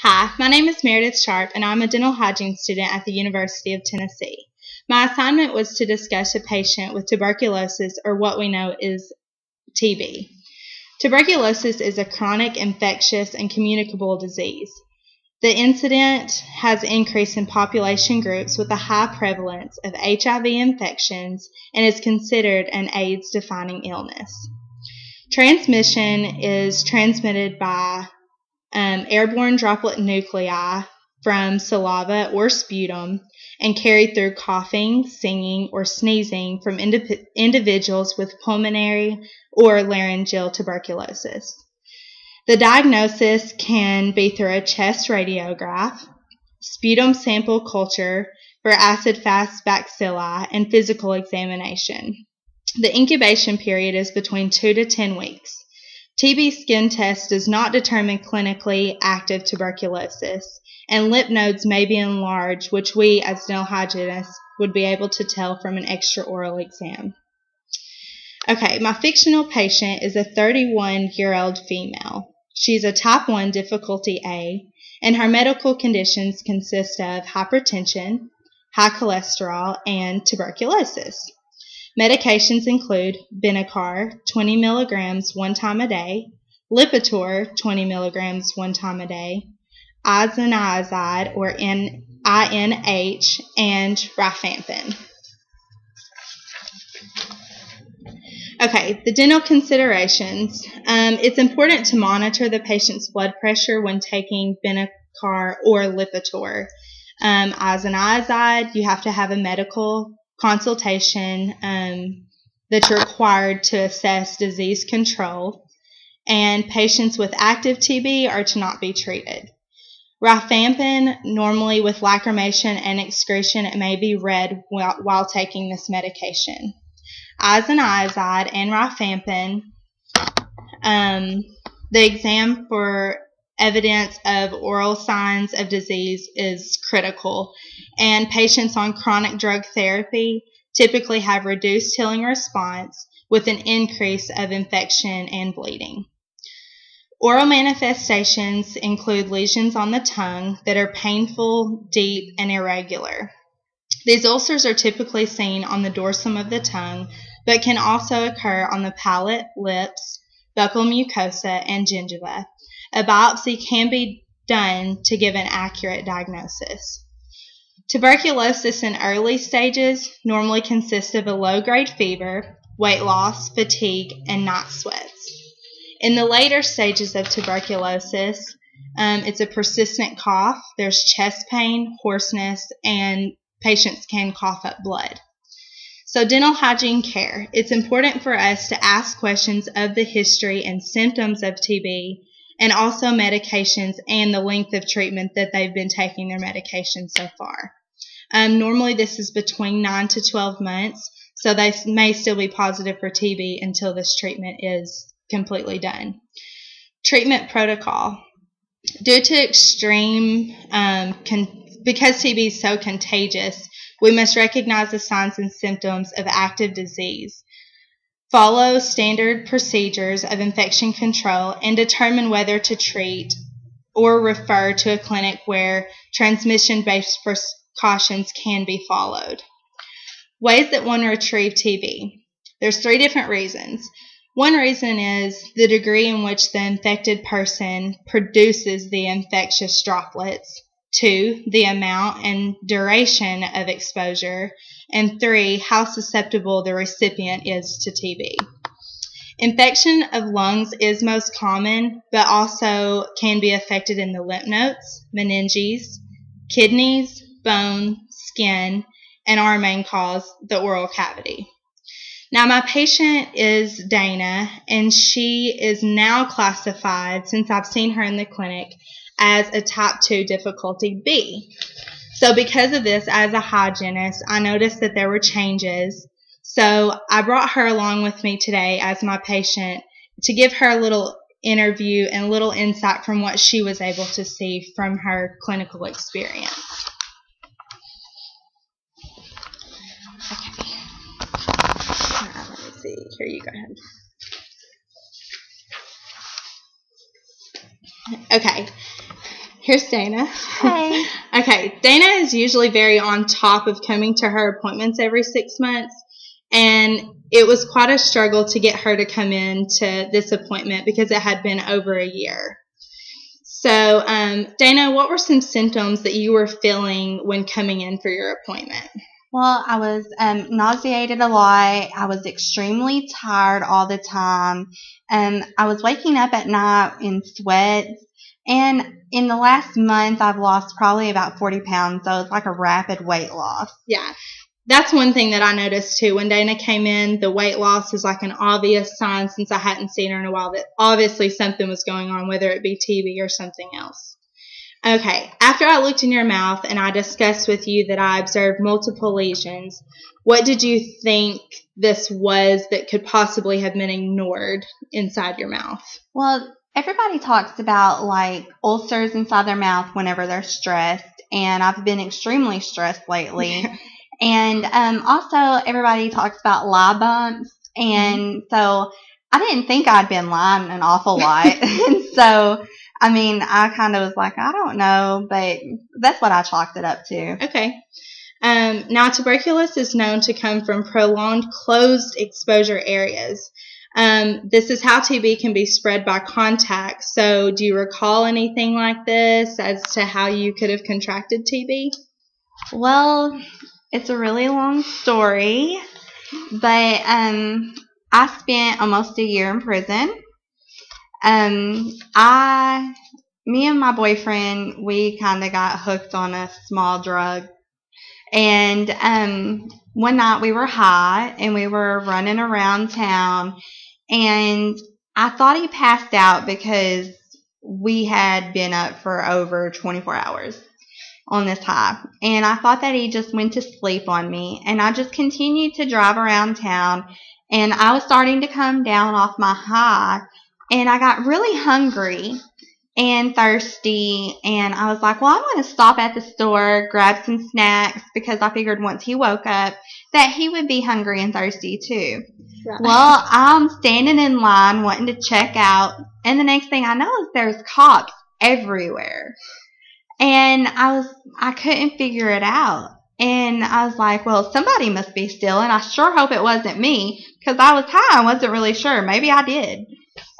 Hi, my name is Meredith Sharp, and I'm a dental hygiene student at the University of Tennessee. My assignment was to discuss a patient with tuberculosis, or what we know is TB. Tuberculosis is a chronic, infectious, and communicable disease. The incident has increased in population groups with a high prevalence of HIV infections and is considered an AIDS-defining illness. Transmission is transmitted by airborne droplet nuclei from saliva or sputum and carried through coughing, singing, or sneezing from individuals with pulmonary or laryngeal tuberculosis. The diagnosis can be through a chest radiograph, sputum sample culture for acid-fast bacilli, and physical examination. The incubation period is between 2 to 10 weeks. TB skin test does not determine clinically active tuberculosis, and lymph nodes may be enlarged, which we as dental hygienists would be able to tell from an extraoral exam. Okay, my fictional patient is a 31-year-old female. She's a type 1 difficulty A, and her medical conditions consist of hypertension, high cholesterol, and tuberculosis. Medications include Benicar, 20 milligrams one time a day, Lipitor, 20 milligrams one time a day, isoniazid, or INH, and rifampin. Okay, the dental considerations. It's important to monitor the patient's blood pressure when taking Benicar or Lipitor. Isoniazid, you have to have a medical consultation that's required to assess disease control, and patients with active TB are to not be treated. Rifampin, normally with lacrimation and excretion, it may be read while taking this medication. Isoniazid and rifampin, the exam for evidence of oral signs of disease is critical, and patients on chronic drug therapy typically have reduced healing response with an increase of infection and bleeding. Oral manifestations include lesions on the tongue that are painful, deep, and irregular. These ulcers are typically seen on the dorsum of the tongue, but can also occur on the palate, lips, buccal mucosa, and gingiva. A biopsy can be done to give an accurate diagnosis. Tuberculosis in early stages normally consists of a low-grade fever, weight loss, fatigue, and night sweats. In the later stages of tuberculosis, it's a persistent cough, there's chest pain, hoarseness, and patients can cough up blood. So dental hygiene care. It's important for us to ask questions of the history and symptoms of TB, and also medications and the length of treatment that they've been taking their medication so far. Normally this is between 9 to 12 months, so they may still be positive for TB until this treatment is completely done. Treatment protocol. Due to extreme, because TB is so contagious, we must recognize the signs and symptoms of active disease, follow standard procedures of infection control, and determine whether to treat or refer to a clinic where transmission-based precautions can be followed. Ways that one retrieve TB. There's 3 different reasons. One reason is the degree in which the infected person produces the infectious droplets. 2, the amount and duration of exposure. And 3, how susceptible the recipient is to TB. Infection of lungs is most common, but also can be affected in the lymph nodes, meninges, kidneys, bone, skin, and our main cause, the oral cavity. Now, my patient is Dana, and she is now classified, since I've seen her in the clinic, as a type 2 difficulty B. So because of this, as a hygienist, I noticed that there were changes. So I brought her along with me today as my patient to give her a little interview and a little insight from what she was able to see from her clinical experience. Okay. Let me see. Here, you go ahead. Okay. Here's Dana. Hey. Okay, Dana is usually very on top of coming to her appointments every 6 months, and it was quite a struggle to get her to come in to this appointment because it had been over a year. So, Dana, what were some symptoms that you were feeling when coming in for your appointment? Well, I was nauseated a lot. I was extremely tired all the time. I was waking up at night in sweats. And in the last month, I've lost probably about 40 pounds. So it's like a rapid weight loss. Yeah. That's one thing that I noticed too. When Dana came in, the weight loss is like an obvious sign, since I hadn't seen her in a while, that obviously something was going on, whether it be TB or something else. Okay, after I looked in your mouth and I discussed with you that I observed multiple lesions, what did you think this was that could possibly have been ignored inside your mouth? Well, everybody talks about like ulcers inside their mouth whenever they're stressed, and I've been extremely stressed lately. And also everybody talks about lie bumps, and so I didn't think I'd been lying an awful lot. And so, I mean, I kind of was like, I don't know, but that's what I chalked it up to. Okay. Now, tuberculosis is known to come from prolonged closed exposure areas. This is how TB can be spread by contact. So do you recall anything like this as to how you could have contracted TB? Well, it's a really long story, but I spent almost a year in prison. Me and my boyfriend, we kind of got hooked on a small drug. And one night we were high and we were running around town, and I thought he passed out because we had been up for over 24 hours on this high. And I thought that he just went to sleep on me. And I just continued to drive around town, and I was starting to come down off my high. And I got really hungry and thirsty, and I was like, well, I'm going to stop at the store, grab some snacks, because I figured once he woke up that he would be hungry and thirsty too. Right. Well, I'm standing in line wanting to check out, and the next thing I know is there's cops everywhere. And I couldn't figure it out. And I was like, well, somebody must be stealing. I sure hope it wasn't me, because I was high and wasn't really sure. Maybe I did.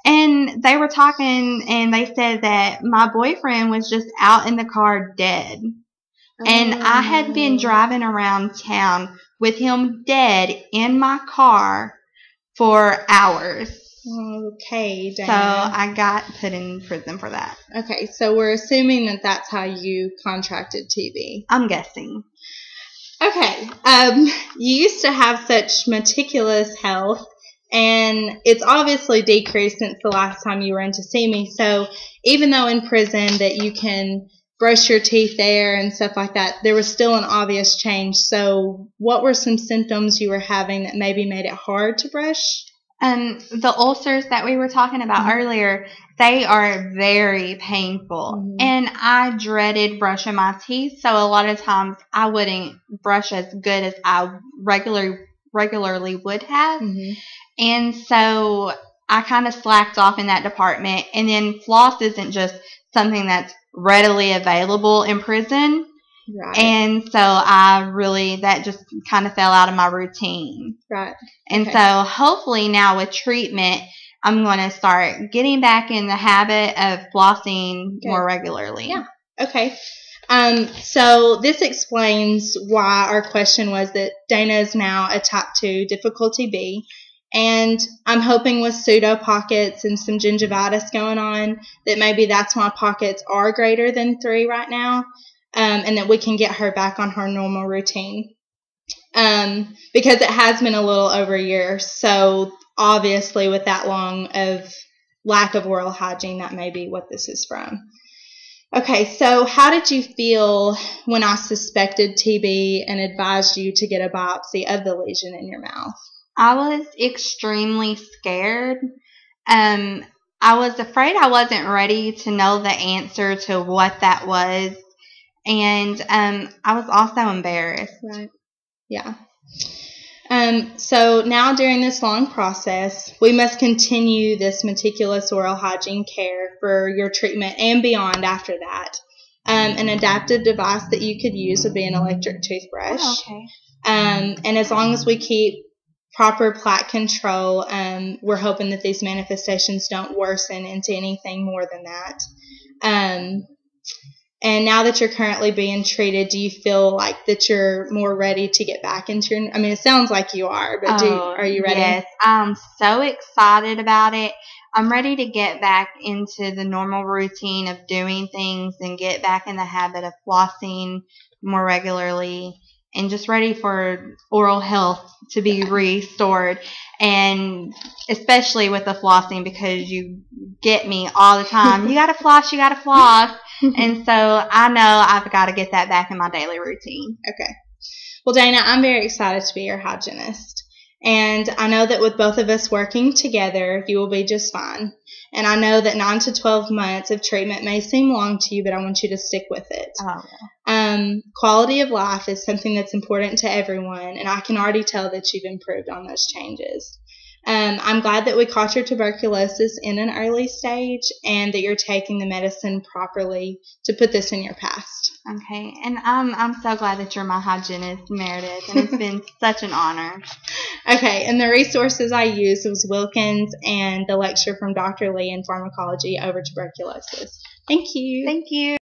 And they were talking, and they said that my boyfriend was just out in the car dead. And I had been driving around town with him dead in my car for hours. Okay, Dana. So I got put in prison for that. Okay, so we're assuming that that's how you contracted TB. I'm guessing. Okay, you used to have such meticulous health, and it's obviously decreased since the last time you were in to see me. So even though in prison that you can brush your teeth there and stuff like that, there was still an obvious change. So what were some symptoms you were having that maybe made it hard to brush? The ulcers that we were talking about earlier, they are very painful. And I dreaded brushing my teeth, so a lot of times I wouldn't brush as good as I regularly would have. And so I kind of slacked off in that department. And then floss isn't just something that's readily available in prison. Right. And so that just kind of fell out of my routine. Right. And so hopefully now with treatment, I'm going to start getting back in the habit of flossing more regularly. Yeah. Okay. So this explains why our question was that Dana is now a type 2 difficulty B. And I'm hoping with pseudo pockets and some gingivitis going on that maybe that's why pockets are greater than 3 right now. And that we can get her back on her normal routine. Because it has been a little over a year. So obviously with that long of lack of oral hygiene, that may be what this is from. Okay, so how did you feel when I suspected TB and advised you to get a biopsy of the lesion in your mouth? I was extremely scared. I was afraid I wasn't ready to know the answer to what that was. And I was also embarrassed. Right. Yeah. So now during this long process, we must continue this meticulous oral hygiene care for your treatment and beyond after that. An adaptive device that you could use would be an electric toothbrush. Oh, okay. And as long as we keep proper plaque control, we're hoping that these manifestations don't worsen into anything more than that. And now that you're currently being treated, do you feel like that you're more ready to get back into your, I mean, it sounds like you are, but are you ready? Yes, I'm so excited about it. I'm ready to get back into the normal routine of doing things and get back in the habit of flossing more regularly, and just ready for oral health to be restored. And especially with the flossing, because you get me all the time. You got to floss, you got to floss. And so I know I've got to get that back in my daily routine. Okay. Well, Dana, I'm very excited to be your hygienist. And I know that with both of us working together, you will be just fine. And I know that 9 to 12 months of treatment may seem long to you, but I want you to stick with it. Quality of life is something that's important to everyone, and I can already tell that you've improved on those changes. I'm glad that we caught your tuberculosis in an early stage and that you're taking the medicine properly to put this in your past. Okay, and I'm so glad that you're my hygienist, Meredith, and it's been such an honor. Okay, and the resources I used was Wilkins and the lecture from Dr. Lee in pharmacology over tuberculosis. Thank you. Thank you.